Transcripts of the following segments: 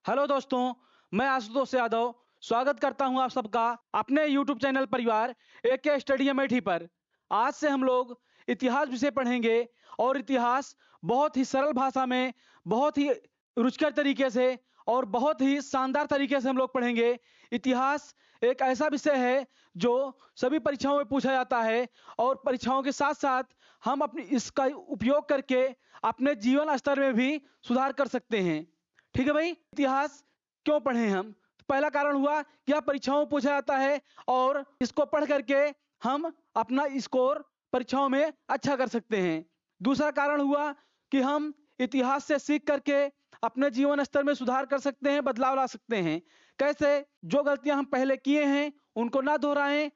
Hello दोस्तों, मैं आशुतोष यादव स्वागत करता हूं आप सबका अपने YouTube चैनल परिवार एके स्टडी अमेठी पर। आज से हम लोग इतिहास विषय पढ़ेंगे और इतिहास बहुत ही सरल भाषा में, बहुत ही रुचिकर तरीके से और बहुत ही शानदार तरीके से हम लोग पढ़ेंगे। इतिहास एक ऐसा विषय है जो सभी परीक्षाओं में पूछा जाता है और परीक्षाओं के साथ साथ हम अपनी इसका उपयोग करके अपने जीवन स्तर में भी सुधार कर सकते हैं। ठीक है भाई, इतिहास क्यों पढ़ें हम? तो पहला कारण हुआ कि यह परीक्षाओं में पूछा जाता है और इसको पढ़ करके हम अपना स्कोर परीक्षाओं में अच्छा कर सकते हैं। दूसरा कारण हुआ कि हम इतिहास से सीख करके अपने जीवन स्तर में सुधार कर सकते हैं, बदलाव ला सकते हैं। कैसे? जो गलतियां हम पहले किए हैं उनको ना दोहराएं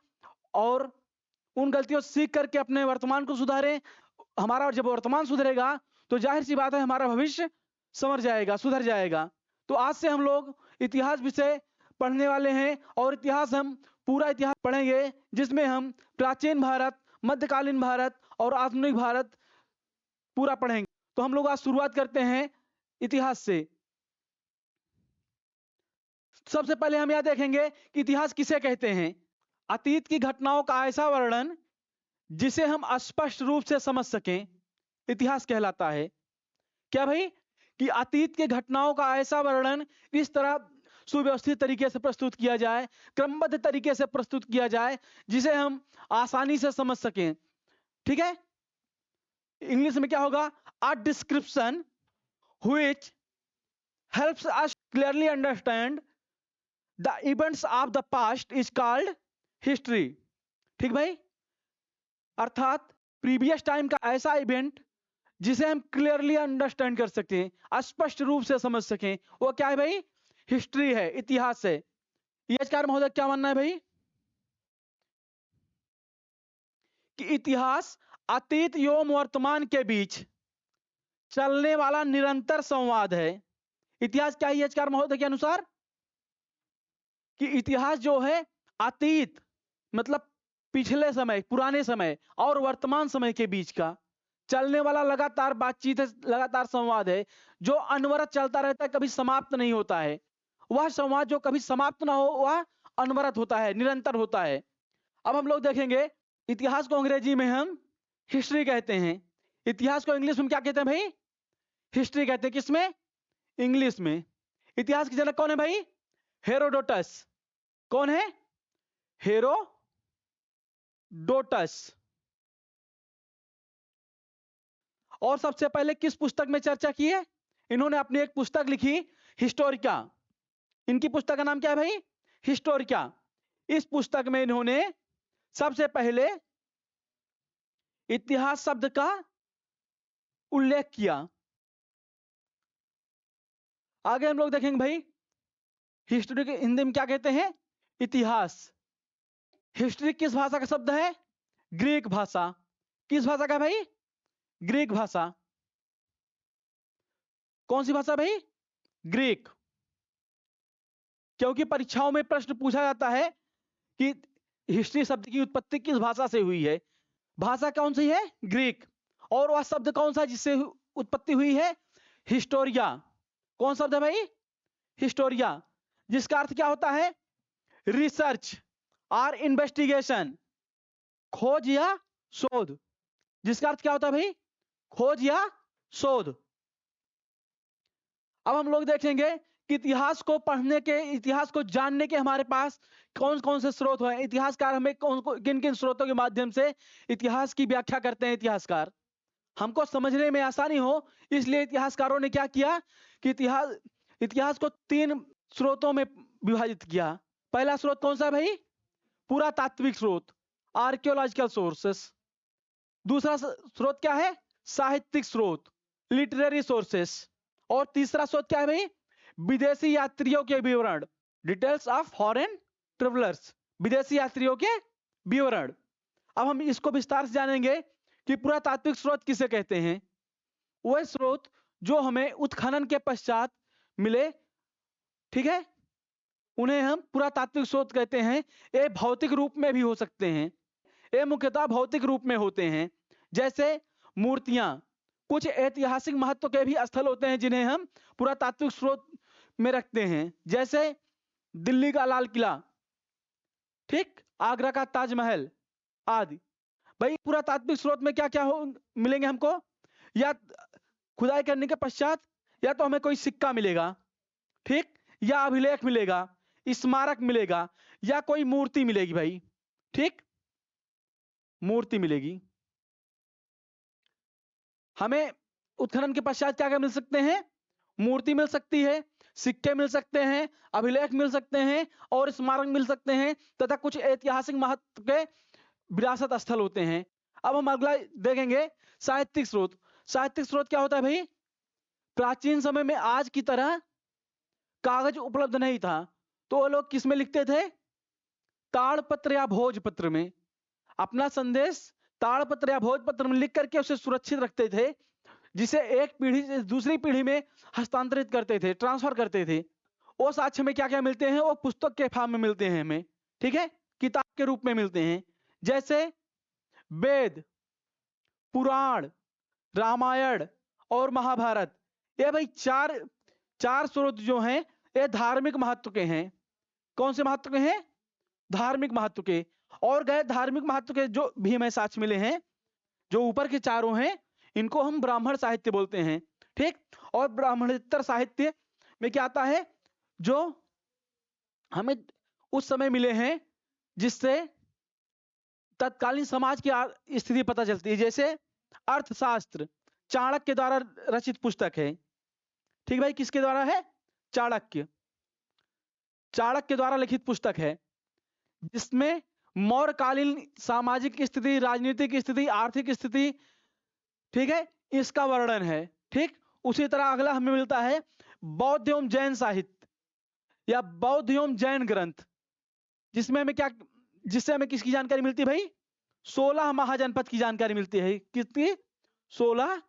और उन गलतियों से सीख करके अपने वर्तमान को सुधारें। हमारा जब वर्तमान सुधरेगा तो जाहिर सी बात है हमारा भविष्य समझ जाएगा, सुधर जाएगा। तो आज से हम लोग इतिहास विषय पढ़ने वाले हैं और इतिहास हम पूरा इतिहास पढ़ेंगे जिसमें हम प्राचीन भारत, मध्यकालीन भारत और आधुनिक भारत पूरा पढ़ेंगे। तो हम लोग आज शुरुआत करते हैं इतिहास से। सबसे पहले हम यह देखेंगे कि इतिहास किसे कहते हैं। अतीत की घटनाओं का ऐसा वर्णन जिसे हम स्पष्ट रूप से समझ सकें, इतिहास कहलाता है। क्या भाई? कि अतीत के घटनाओं का ऐसा वर्णन इस तरह सुव्यवस्थित तरीके से प्रस्तुत किया जाए, क्रमबद्ध तरीके से प्रस्तुत किया जाए जिसे हम आसानी से समझ सकें। ठीक है? इंग्लिश में क्या होगा? A description which helps us clearly understand the events of the past is called history. ठीक भाई? अर्थात प्रीवियस टाइम का ऐसा इवेंट जिसे हम क्लियरली अंडरस्टैंड कर सकें, स्पष्ट रूप से समझ सकें, वो क्या है भाई? हिस्ट्री है, इतिहास है। यशकार महोदय क्या मानना है भाई? कि इतिहास अतीत एवं वर्तमान के बीच चलने वाला निरंतर संवाद है। इतिहास क्या है यशकार महोदय के अनुसार? कि इतिहास जो है अतीत मतलब पिछले समय, पुराने समय और वर्तमान समय के बीच का चलने वाला लगातार बातचीत है, लगातार संवाद है जो अनवरत चलता रहता है, कभी समाप्त नहीं होता है। वह संवाद जो कभी समाप्त ना हो वह अनवरत होता है, निरंतर होता है। अब हम लोग देखेंगे इतिहास को अंग्रेजी में हम हिस्ट्री कहते हैं। इतिहास को इंग्लिश में क्या कहते हैं भाई? हिस्ट्री कहते हैं। किसमें? इंग्लिश में। इतिहास के जनक कौन है भाई? हेरोडोटस। कौन है? हेरोडोटस। और सबसे पहले किस पुस्तक में चर्चा की है? इन्होंने अपनी एक पुस्तक लिखी, हिस्टोरिका। इनकी पुस्तक का नाम क्या है भाई? हिस्टोरिका। इस पुस्तक में इन्होंने सबसे पहले इतिहास शब्द का उल्लेख किया। आगे हम लोग देखेंगे भाई हिस्ट्री के हिंदी में क्या कहते हैं? इतिहास। हिस्ट्री किस भाषा का शब्द है? ग्रीक भाषा। किस भाषा का भाई? ग्रीक भाषा। कौन सी भाषा भाई? ग्रीक। क्योंकि परीक्षाओं में प्रश्न पूछा जाता है कि हिस्ट्री शब्द की उत्पत्ति किस भाषा से हुई है। भाषा कौन सी है? ग्रीक। और वह शब्द कौन सा जिससे उत्पत्ति हुई है? हिस्टोरिया। कौन शब्द है भाई? हिस्टोरिया। जिसका अर्थ क्या होता है? रिसर्च और इन्वेस्टिगेशन, खोज या शोध। जिसका अर्थ क्या होता है भाई? खोज या शोध। अब हम लोग देखेंगे कि इतिहास को पढ़ने के, इतिहास को जानने के हमारे पास कौन कौन से स्रोत हैं। इतिहासकार हमें किन किन स्रोतों के माध्यम से इतिहास की व्याख्या करते हैं। इतिहासकार हमको समझने में आसानी हो इसलिए इतिहासकारों ने क्या किया कि इतिहास को 3 स्रोतों में विभाजित किया। पहला स्रोत कौन सा भाई? पुरातात्विक स्रोत, आर्कियोलॉजिकल सोर्सेस। दूसरा स्रोत क्या है? साहित्यिक स्रोत, लिटरेरी सोर्सेस। और तीसरा स्रोत क्या है भाई? विदेशी यात्रियों के विवरण, डिटेल्स ऑफ फॉरेन ट्रेवलर्स, विदेशी यात्रियों के विवरण। अब हम इसको विस्तार से जानेंगे कि पुरातात्विक स्रोत किसे कहते हैं। वह स्रोत जो हमें उत्खनन के पश्चात मिले, ठीक है, उन्हें हम पुरातात्विक स्रोत कहते हैं। ये भौतिक रूप में भी हो सकते हैं। ये मुख्यतः भौतिक रूप में होते हैं, जैसे मूर्तियां। कुछ ऐतिहासिक महत्व के भी स्थल होते हैं जिन्हें हम पुरातात्विक स्रोत में रखते हैं, जैसे दिल्ली का लाल किला, ठीक, आगरा का ताजमहल आदि। भाई पुरातात्विक स्रोत में क्या क्या मिलेंगे हमको, या खुदाई करने के पश्चात या तो हमें कोई सिक्का मिलेगा, ठीक, या अभिलेख मिलेगा, स्मारक मिलेगा, या कोई मूर्ति मिलेगी भाई, ठीक, मूर्ति मिलेगी। हमें उत्खनन के पश्चात क्या क्या मिल सकते हैं, मूर्ति मिल सकती है, सिक्के मिल सकते हैं, अभिलेख मिल सकते हैं और स्मारक मिल सकते हैं, तथा कुछ ऐतिहासिक महत्व के विरासत स्थल होते हैं। अब हम अगला देखेंगे साहित्यिक स्रोत। साहित्यिक स्रोत क्या होता है भाई, प्राचीन समय में आज की तरह कागज उपलब्ध नहीं था, तो वो लोग किस में लिखते थे, ताड़पत्र या भोजपत्र में। अपना संदेश ताड़पत्र या भोजपत्र में लिख करके उसे सुरक्षित रखते थे, जिसे एक पीढ़ी से दूसरी पीढ़ी में हस्तांतरित करते थे, ट्रांसफर करते थे। वो साक्ष्य में क्या क्या मिलते हैं, वो पुस्तक के फॉर्म में मिलते हैं हमें, ठीक है, किताब के रूप में मिलते हैं, जैसे वेद, पुराण, रामायण और महाभारत। ये भाई चार स्रोत जो हैं ये धार्मिक महत्व के हैं। कौन से महत्व के हैं, धार्मिक महत्व के। और गए धार्मिक महत्व के जो भी हमें साक्ष्य मिले हैं, जो ऊपर के चारों हैं, इनको हम ब्राह्मण साहित्य बोलते हैं, ठीक। और ब्राह्मणेतर साहित्य में क्या आता है, जो हमें उस समय मिले हैं जिससे तत्कालीन समाज की स्थिति पता चलती है, जैसे अर्थशास्त्र चाणक्य के द्वारा रचित पुस्तक है, ठीक भाई, किसके द्वारा है, चाणक्य के द्वारा लिखित पुस्तक है, जिसमें मौर्यकालीन सामाजिक स्थिति, राजनीतिक स्थिति, आर्थिक स्थिति, ठीक है, इसका वर्णन है, ठीक। उसी तरह अगला हमें मिलता है बौद्ध एवं जैन साहित्य या बौद्ध एवं जैन ग्रंथ, जिसमें हमें क्या, जिससे हमें किसकी जानकारी मिलती है भाई, 16 महाजनपद की जानकारी मिलती है। कितनी, 16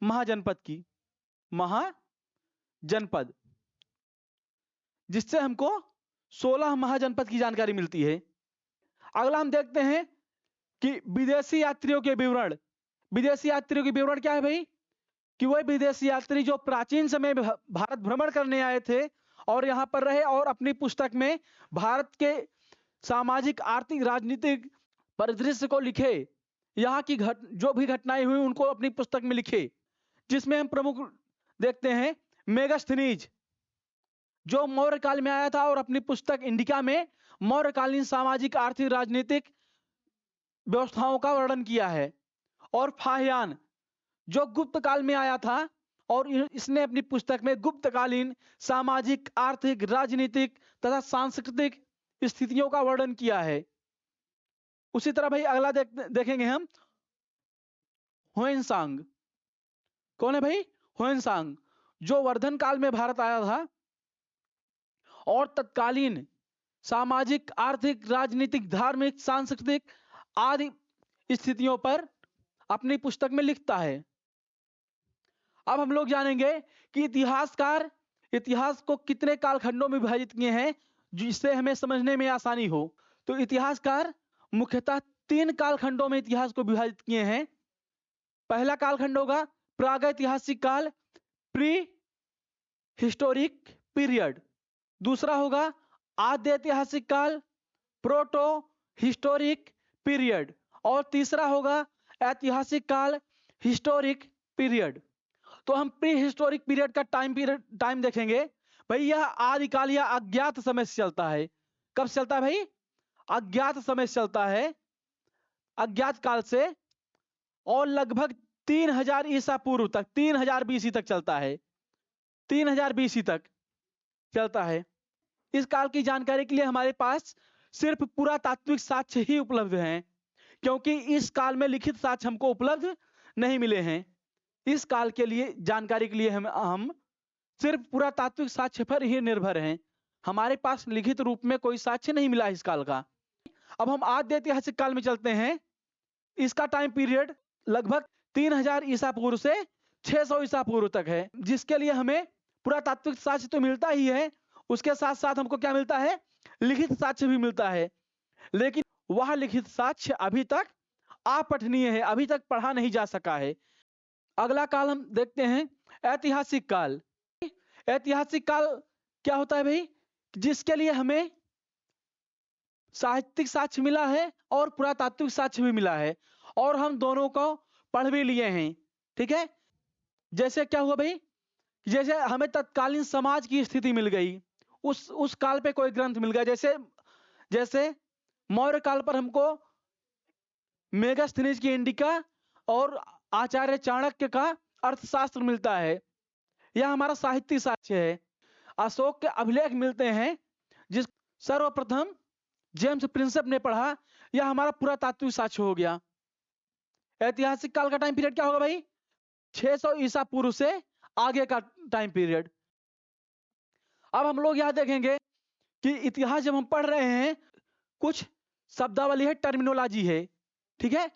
महाजनपद की, महाजनपद, जिससे हमको 16 महाजनपद की जानकारी मिलती है। अगला हम देखते हैं कि विदेशी यात्रियों के विवरण। विदेशी यात्रियों के विवरण क्या है भाई, कि वह विदेशी यात्री जो प्राचीन समय में भारत भ्रमण करने आए थे और यहां पर रहे और अपनी पुस्तक में भारत के सामाजिक, आर्थिक, राजनीतिक परिदृश्य को लिखे, यहाँ की जो भी घटनाएं हुई उनको अपनी पुस्तक में लिखे, जिसमें हम प्रमुख देखते हैं मेगास्थनीज, जो मौर्य काल में आया था और अपनी पुस्तक इंडिका में मौर्यकालीन सामाजिक, आर्थिक, राजनीतिक व्यवस्थाओं का वर्णन किया है। और फाहियान, जो गुप्त काल में आया था और इसने अपनी पुस्तक में गुप्तकालीन सामाजिक, आर्थिक, राजनीतिक तथा सांस्कृतिक स्थितियों का वर्णन किया है। उसी तरह भाई अगला देखेंगे हम ह्वेनसांग। कौन है भाई, ह्वेनसांग, जो वर्धन काल में भारत आया था और तत्कालीन सामाजिक, आर्थिक, राजनीतिक, धार्मिक, सांस्कृतिक आदि स्थितियों पर अपनी पुस्तक में लिखता है। अब हम लोग जानेंगे कि इतिहासकार इतिहास को कितने कालखंडों में विभाजित किए हैं, जिससे हमें समझने में आसानी हो। तो इतिहासकार मुख्यतः 3 कालखंडों में इतिहास को विभाजित किए हैं। पहला कालखंड होगा प्रागैतिहासिक काल, प्री हिस्टोरिक पीरियड। दूसरा होगा आद्य ऐतिहासिक काल, प्रोटो हिस्टोरिक पीरियड। और तीसरा होगा ऐतिहासिक काल, हिस्टोरिक पीरियड। तो हम प्री हिस्टोरिक पीरियड का टाइम देखेंगे। भाई यह आदिकाल या अज्ञात समय से चलता है। कब से चलता है भाई, अज्ञात समय से चलता है, अज्ञात काल से, और लगभग 3000 ईसा पूर्व तक, 3000 बीसी तक चलता है, 3000 बीसी तक चलता है। इस काल की जानकारी के लिए हमारे पास सिर्फ पुरातात्विक साक्ष्य ही उपलब्ध हैं, क्योंकि इस काल में लिखित साक्ष्य हमको उपलब्ध नहीं मिले हैं। इस काल के लिए जानकारी के लिए हम सिर्फ पुरातात्विक साक्ष्य पर ही निर्भर हैं। हमारे पास लिखित रूप में कोई साक्ष्य नहीं मिला इस काल का। अब हम आद्य ऐतिहासिक काल में चलते हैं। इसका टाइम पीरियड लगभग 3000 ईसा पूर्व से 600 ईसा पूर्व तक है, जिसके लिए हमें पुरातात्विक साक्ष्य तो मिलता ही है, उसके साथ साथ हमको क्या मिलता है, लिखित साक्ष्य भी मिलता है। लेकिन वह लिखित साक्ष्य अभी तक अपठनीय है, अभी तक पढ़ा नहीं जा सका है। अगला काल हम देखते हैं ऐतिहासिक काल। ऐतिहासिक काल क्या होता है भाई, जिसके लिए हमें साहित्यिक साक्ष्य मिला है और पुरातात्विक साक्ष्य भी मिला है, और हम दोनों को पढ़ भी लिए हैं। ठीक है, जैसे क्या हुआ भाई, जैसे हमें तत्कालीन समाज की स्थिति मिल गई, उस काल पे कोई ग्रंथ मिल गया, जैसे जैसे मौर्य काल पर हमको मेगास्थनीज की इंडिका और आचार्य चाणक्य का अर्थशास्त्र मिलता है, यह हमारा साहित्यिक साक्ष्य है। अशोक के अभिलेख मिलते हैं, जिस सर्वप्रथम जेम्स प्रिंसेप ने पढ़ा, यह हमारा पुरातात्विक साक्ष्य हो गया। ऐतिहासिक काल का टाइम पीरियड क्या होगा भाई, 600 ईसा पूर्व से आगे का टाइम पीरियड। अब हम लोग यह देखेंगे कि इतिहास जब हम पढ़ रहे हैं, कुछ शब्दावली है, टर्मिनोलॉजी है, ठीक है,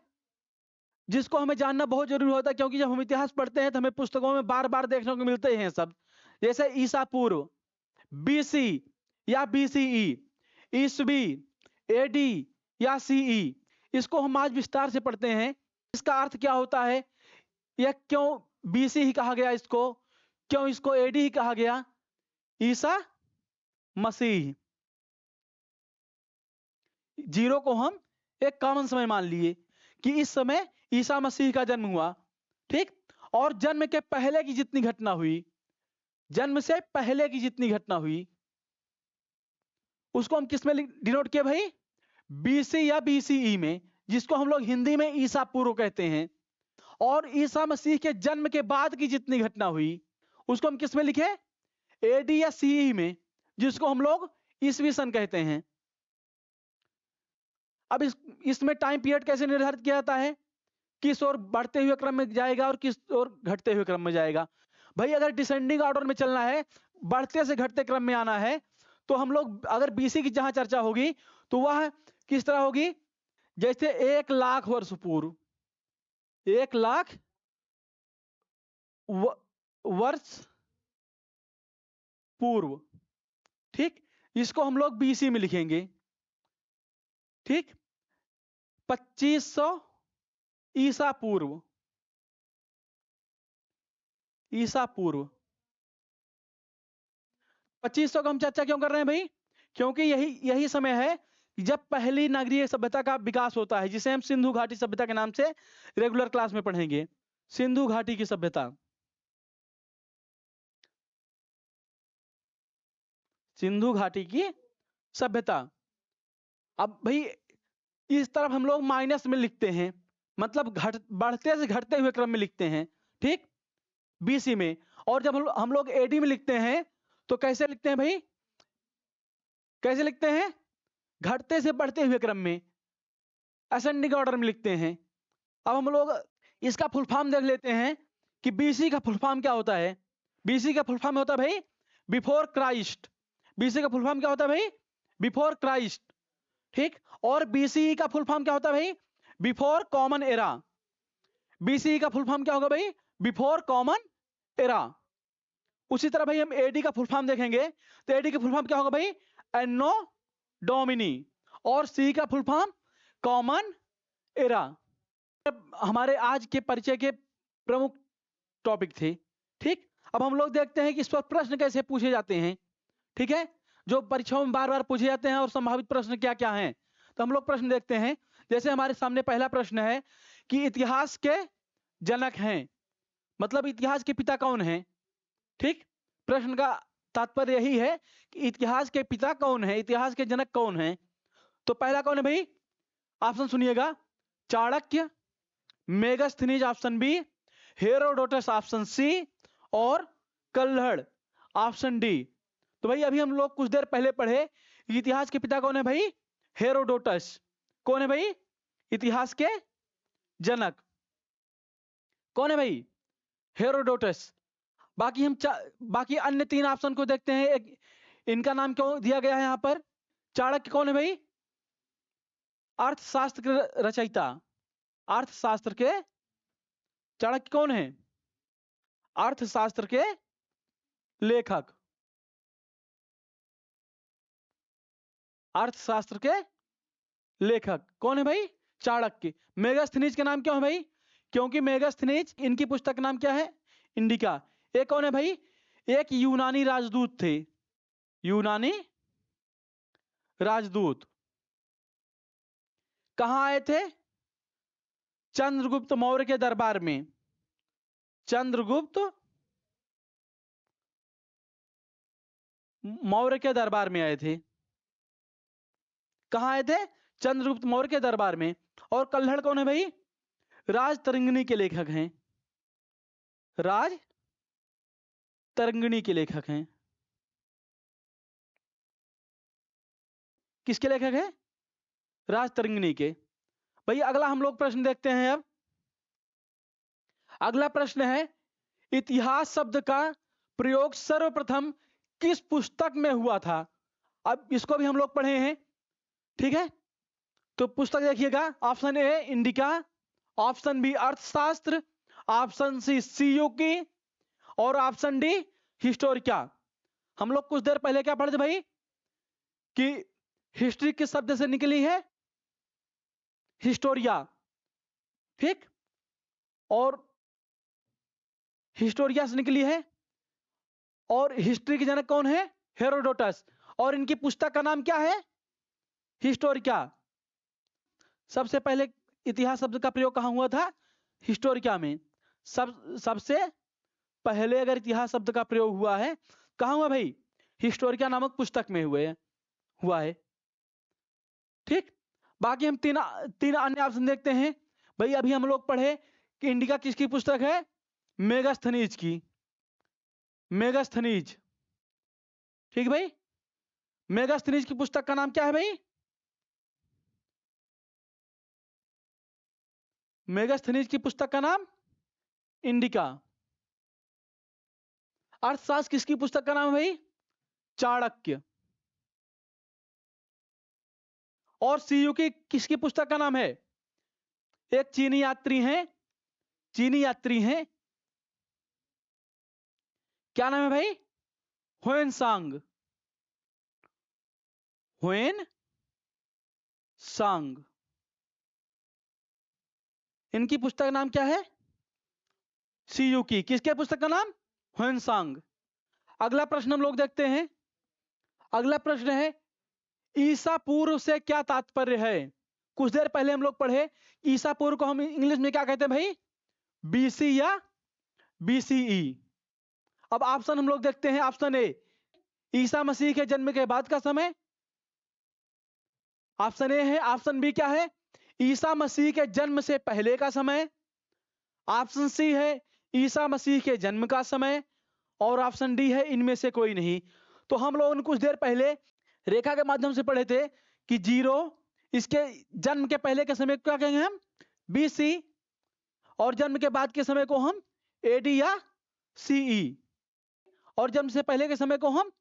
जिसको हमें जानना बहुत जरूरी होता है, क्योंकि जब हम इतिहास पढ़ते हैं तो हमें पुस्तकों में बार बार देखने को मिलते हैं शब्द, जैसे ईसा पूर्व, बीसी या बीसीई, ईसवी, एडी या सीई, इसको हम आज विस्तार से पढ़ते हैं। इसका अर्थ क्या होता है, यह क्यों बीसी ही कहा गया, इसको क्यों इसको एडी ही कहा गया। ईसा मसीह, जीरो को हम एक कॉमन समय मान लिए कि इस समय ईसा मसीह का जन्म हुआ, ठीक, और जन्म के पहले की जितनी घटना हुई, जन्म से पहले की जितनी घटना हुई, उसको हम किस में डिनोट किए भाई, बीसी या बीसीई में, जिसको हम लोग हिंदी में ईसा पूर्व कहते हैं। और ईसा मसीह के जन्म के बाद की जितनी घटना हुई, उसको हम किस में लिखे, एडी या सीई में, जिसको हम लोग ईसवी सन कहते हैं। अब इसमें टाइम पीरियड कैसे निर्धारित किया जाता है, किस ओर बढ़ते हुए क्रम में जाएगा और किस ओर घटते हुए क्रम में जाएगा। भाई अगर डिसेंडिंग ऑर्डर में चलना है, बढ़ते से घटते क्रम में आना है, तो हम लोग अगर बीसी की जहां चर्चा होगी तो वह किस तरह होगी, जैसे 1 लाख वर्ष पूर्व, 1 लाख वर्ष पूर्व, ठीक, इसको हम लोग बीसी में लिखेंगे, ठीक। 2500 ईसा पूर्व, ईसा पूर्व 2500 का हम चर्चा क्यों कर रहे हैं भाई, क्योंकि यही समय है जब पहली नगरीय सभ्यता का विकास होता है, जिसे हम सिंधु घाटी सभ्यता के नाम से रेगुलर क्लास में पढ़ेंगे। सिंधु घाटी की सभ्यता, सिंधु घाटी की सभ्यता। अब भाई इस तरफ हम लोग माइनस में लिखते हैं, मतलब बढ़ते से घटते हुए क्रम में लिखते हैं, ठीक, बीसी में। और जब हम लोग एडी में लिखते हैं तो कैसे लिखते हैं भाई, कैसे लिखते हैं, घटते से बढ़ते हुए क्रम में, असेंडिंग ऑर्डर में लिखते हैं। अब हम लोग इसका फुल फॉर्म देख लेते हैं कि बीसी का फुल फॉर्म क्या होता है। बीसी का फुल फॉर्म होता है भाई बिफोर क्राइस्ट, बीसी का फुल फॉर्म क्या होता है भाई, बिफोर क्राइस्ट, ठीक। और बीसीई का फुल फॉर्म क्या होता है भाई, बिफोर कॉमन एरा। बीसीई का फुल फॉर्म क्या होगा भाई, बिफोर कॉमन एरा। उसी तरह भाई हम एडी का फुल फॉर्म देखेंगे तो एडी का फुल फॉर्म क्या होगा भाई, एनो डोमिनी। और सी का फुल फॉर्म कॉमन एरा। हमारे आज के परिचय के प्रमुख टॉपिक थे, ठीक। अब हम लोग देखते हैं कि इस पर प्रश्न कैसे पूछे जाते हैं, ठीक है, जो परीक्षाओं में बार बार पूछे जाते हैं और संभावित प्रश्न क्या क्या हैं। तो हम लोग प्रश्न देखते हैं, जैसे हमारे सामने पहला प्रश्न है कि इतिहास के जनक हैं, मतलब इतिहास के पिता कौन हैं, ठीक। प्रश्न का तात्पर्य यही है कि इतिहास के पिता कौन है, इतिहास के जनक कौन हैं। तो पहला कौन है भाई, ऑप्शन सुनिएगा, Chanakya, Megasthenes option B, Herodotus option C, और कल्हड़ ऑप्शन डी। तो भाई अभी हम लोग कुछ देर पहले पढ़े, इतिहास के पिता कौन है भाई, हेरोडोटस। कौन है भाई, इतिहास के जनक कौन है भाई, हेरोडोटस। बाकी अन्य 3 ऑप्शन को देखते हैं। इनका नाम क्यों दिया गया है यहां पर। चाणक्य कौन है भाई, अर्थशास्त्र के रचयिता, अर्थशास्त्र के, चाणक्य कौन है, अर्थशास्त्र के लेखक, अर्थशास्त्र के लेखक कौन है भाई, चाणक्य। मेगास्थनीज का नाम क्यों है भाई, क्योंकि मेगास्थनीज इनकी पुस्तक का नाम क्या है, इंडिका। एक कौन है भाई, एक यूनानी राजदूत थे, यूनानी राजदूत कहां आए थे? चंद्रगुप्त मौर्य के दरबार में। चंद्रगुप्त मौर्य के दरबार में आए थे। कहां आए थे? चंद्रगुप्त मौर्य के दरबार में। और कल्हड़ कौन है भाई? राज तरंगिणी के लेखक हैं। राज तरंगिणी के लेखक हैं। किसके लेखक हैं? राज तरंगिणी के। भाई अगला हम लोग प्रश्न देखते हैं। अब अगला प्रश्न है, इतिहास शब्द का प्रयोग सर्वप्रथम किस पुस्तक में हुआ था? अब इसको भी हम लोग पढ़े हैं, ठीक है? तो पुस्तक देखिएगा, option A Indica, option B Arthashastra, option C Siyuki और ऑप्शन डी हिस्टोरिका। हम लोग कुछ देर पहले क्या पढ़े थे भाई कि हिस्ट्री किस शब्द से निकली है? हिस्टोरिया, ठीक? और हिस्टोरिया से निकली है। और हिस्ट्री के जनक कौन है? हेरोडोटस। और इनकी पुस्तक का नाम क्या है? हिस्टोरिका। सबसे पहले इतिहास शब्द का प्रयोग कहां हुआ था? हिस्टोरिका में। सबसे पहले अगर इतिहास शब्द का प्रयोग हुआ है कहां हुआ भाई? हिस्टोरिका नामक पुस्तक में हुआ है, ठीक? बाकी हम तीन अन्य ऑप्शन देखते हैं। भाई अभी हम लोग पढ़े कि इंडिका किसकी पुस्तक है? मेगास्थनीज की। मेगास्थनीज, ठीक भाई? मेगास्थनीज की पुस्तक का नाम क्या है भाई? मेगास्थनीज की पुस्तक का नाम इंडिका। अर्थशास्त्र किसकी पुस्तक का नाम है भाई? चाणक्य। और सीयू की किसकी पुस्तक का नाम है? एक चीनी यात्री हैं, क्या नाम है भाई? ह्वेनसांग। इनकी पुस्तक का नाम क्या है? सीयू की। किसके पुस्तक का नाम? ह्वेनसांग। अगला प्रश्न हम लोग देखते हैं। अगला प्रश्न है, ईसा पूर्व से क्या तात्पर्य है? कुछ देर पहले हम लोग पढ़े ईसा पूर्व को हम इंग्लिश में क्या कहते हैं भाई? बीसी या बीसीई। अब ऑप्शन हम लोग देखते हैं। ऑप्शन ए ईसा मसीह के जन्म के बाद का समय, ऑप्शन ए है। ऑप्शन बी क्या है? ईसा मसीह के जन्म से पहले का समय। ऑप्शन सी है ईसा मसीह के जन्म का समय। और ऑप्शन डी है इनमें से कोई नहीं। तो हम लोगों ने कुछ देर पहले रेखा के माध्यम से पढ़े थे कि 0 इसके जन्म के पहले के समय क्या कहेंगे हम? बीसी। और जन्म के बाद के समय को हम एडी या सीई। और जन्म से पहले के समय को हम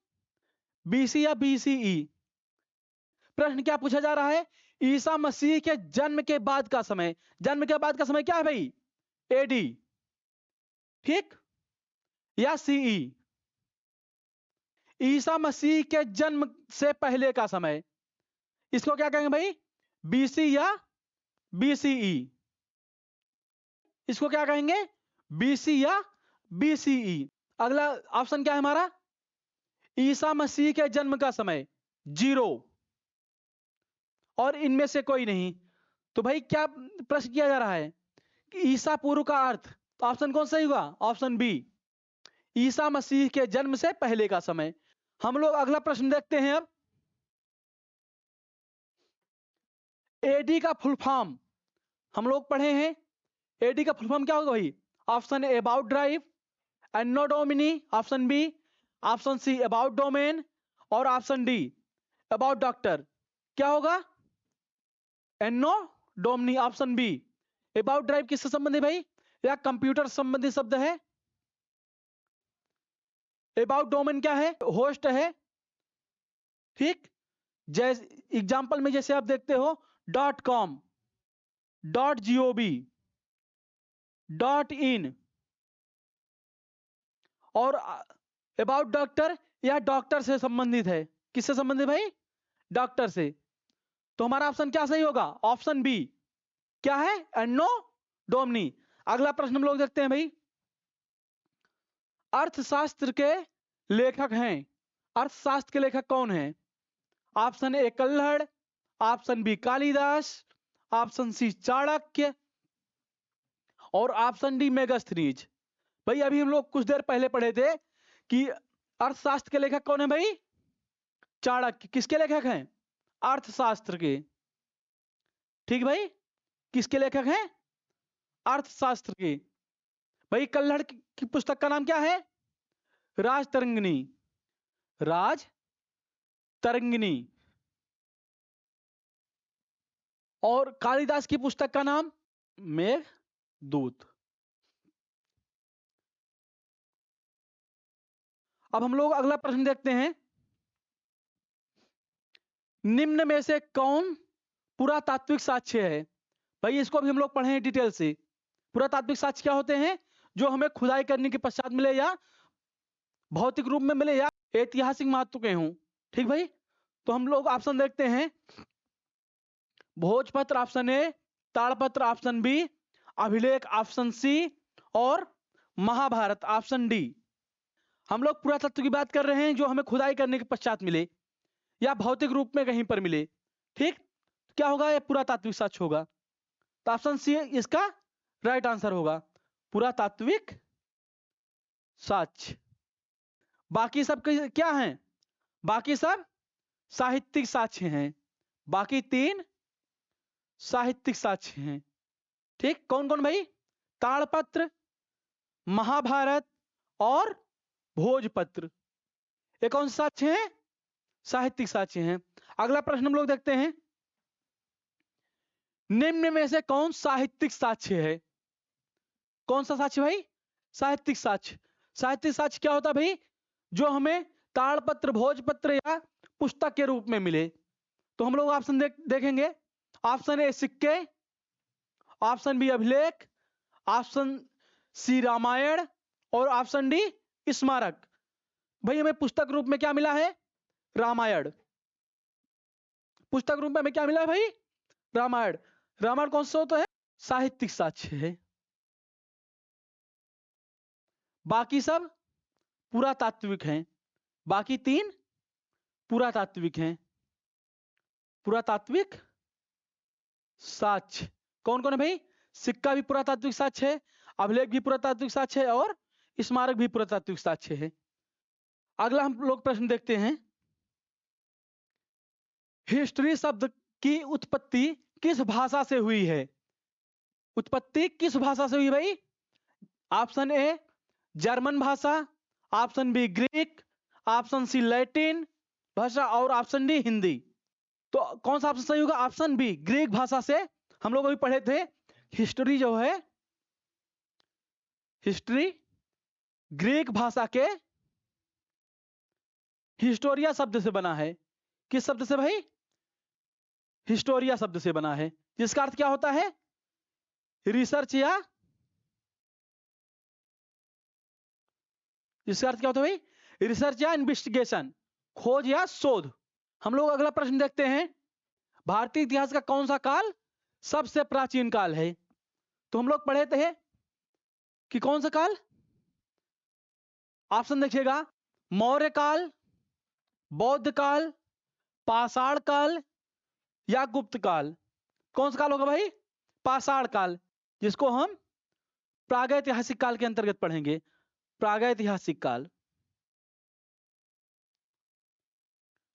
बीसी या बीसीई। प्रश्न क्या पूछा जा रहा है? ईसा मसीह के जन्म के बाद का समय। जन्म के बाद का समय क्या है भाई? एडी, ठीक? या सीई। ईसा मसीह के जन्म से पहले का समय, इसको क्या कहेंगे भाई? बीसी या बीसीई। इसको क्या कहेंगे? बीसी या बीसीई। अगला ऑप्शन क्या है हमारा? ईसा मसीह के जन्म का समय 0 और इनमें से कोई नहीं। तो भाई क्या प्रश्न किया जा रहा है कि ईसा पूर्व का अर्थ, तो ऑप्शन कौन सही होगा? ऑप्शन बी, ईसा मसीह के जन्म से पहले का समय। हम लोग अगला प्रश्न देखते हैं। अब एडी का फुल फॉर्म हम लोग पढ़े हैं। एडी का फुल फॉर्म क्या होगा भाई? Option A about drive, Anno Domini, option B, option C about domain और ऑप्शन डी अबाउट डॉक्टर। क्या होगा? Anno Domini, option B. About drive किससे संबंधित भाई? या कंप्यूटर संबंधी शब्द है। अबाउट डोमेन क्या है? होस्ट है, ठीक? जैसे एग्जाम्पल में जैसे आप देखते हो .com, .gov, .in। और अबाउट डॉक्टर या डॉक्टर से संबंधित है। किससे संबंधित भाई? डॉक्टर से। तो हमारा ऑप्शन क्या सही होगा? Option B. क्या है? Anno Domini. अगला प्रश्न हम लोग देखते हैं भाई। अर्थशास्त्र के लेखक हैं। अर्थशास्त्र के लेखक कौन है? Option A Kalhan, option B Kalidas, option C Chanakya और ऑप्शन डी मेगास्थनीज। भाई अभी हम लोग कुछ देर पहले पढ़े थे कि अर्थशास्त्र के लेखक कौन है भाई? चाणक्य। किसके लेखक हैं? अर्थशास्त्र के। ठीक भाई, किसके लेखक हैं? अर्थशास्त्र के। भाई कल्हड़ की पुस्तक का नाम क्या है? राजतरंगिणी। राजतरंगिणी। और कालिदास की पुस्तक का नाम मेघदूत। अब हम लोग अगला प्रश्न देखते हैं। निम्न में से कौन पुरातात्विक साक्ष्य है? भाई इसको भी हम लोग पढ़े हैं डिटेल से। पुरातात्विक साक्ष्य क्या होते हैं? जो हमें खुदाई करने के पश्चात मिले या भौतिक रूप में मिले या ऐतिहासिक महत्व के हों। ठीक भाई, तो हम लोग ऑप्शन देखते हैं। भोजपत्र ऑप्शन ए, ताड़पत्र ऑप्शन बी, अभिलेख ऑप्शन सी और महाभारत ऑप्शन डी। हम लोग पुरातत्व की बात कर रहे हैं जो हमें खुदाई करने के पश्चात मिले या भौतिक रूप में कहीं पर मिले। ठीक, क्या होगा? यह पुरातात्विक साक्ष्य होगा। तो ऑप्शन सी इसका राइट आंसर होगा, पुरातात्विक साक्ष्य। बाकी सब क्या हैं? बाकी सब साहित्यिक साक्ष्य हैं। बाकी 3 साहित्यिक साक्ष्य हैं। ठीक, कौन कौन भाई? ताड़पत्र, महाभारत और भोजपत्र। ये कौन से साक्ष्य हैं? साहित्यिक साक्ष्य हैं। अगला प्रश्न हम लोग देखते हैं। निम्न में से कौन साहित्यिक साक्ष्य है? कौन सा साक्ष्य भाई? साहित्यिक साक्ष्य। साहित्यिक साक्ष्य क्या होता है भाई? जो हमें ताड़पत्र, भोजपत्र या पुस्तक के रूप में मिले। तो हम लोग ऑप्शन देखेंगे। ऑप्शन ए सिक्के, ऑप्शन बी अभिलेख, ऑप्शन सी रामायण और ऑप्शन डी स्मारक। भाई हमें पुस्तक रूप में क्या मिला है? रामायण। पुस्तक रूप में हमें क्या मिला है भाई? रामायण। रामायण कौन सा होता है? साहित्यिक साक्ष्य है। बाकी सब पुरातात्विक हैं। बाकी 3 पुरातात्विक हैं। पुरातात्विक साक्ष्य कौन कौन है भाई? सिक्का भी पुरातात्विक साक्ष्य है, अभिलेख भी पुरातात्विक साक्ष्य है और स्मारक भी पुरातात्विक साक्ष्य है। अगला हम लोग प्रश्न देखते हैं। हिस्ट्री शब्द की उत्पत्ति किस भाषा से हुई है? उत्पत्ति किस भाषा से हुई भाई? ऑप्शन ए जर्मन भाषा, option B Greek, option C Latin भाषा और ऑप्शन डी हिंदी। तो कौन सा ऑप्शन सही होगा? ऑप्शन बी ग्रीक भाषा से। हम लोग अभी पढ़े थे हिस्ट्री जो है, हिस्ट्री ग्रीक भाषा के हिस्टोरिया शब्द से बना है। किस शब्द से भाई? हिस्टोरिया शब्द से बना है, जिसका अर्थ क्या होता है? रिसर्च या, जिसका अर्थ क्या होता है भाई? रिसर्च या इन्वेस्टिगेशन, खोज या शोध। हम लोग अगला प्रश्न देखते हैं। भारतीय इतिहास का कौन सा काल सबसे प्राचीन काल है? तो हम लोग पढ़े थे कि कौन सा काल? ऑप्शन देखिएगा। मौर्य काल, बौद्ध काल, पाषाण काल या गुप्त काल। कौन सा काल होगा भाई? पाषाण काल, जिसको हम प्रागैतिहासिक काल के अंतर्गत पढ़ेंगे। प्रागैतिहासिक काल,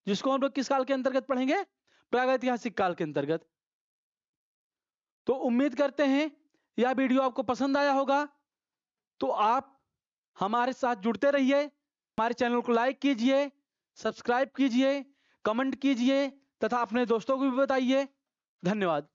जिसको हम लोग किस काल के अंतर्गत पढ़ेंगे? प्रागैतिहासिक काल के अंतर्गत। तो उम्मीद करते हैं यह वीडियो आपको पसंद आया होगा। तो आप हमारे साथ जुड़ते रहिए, हमारे चैनल को लाइक कीजिए, सब्सक्राइब कीजिए, कमेंट कीजिए तथा अपने दोस्तों को भी बताइए। धन्यवाद।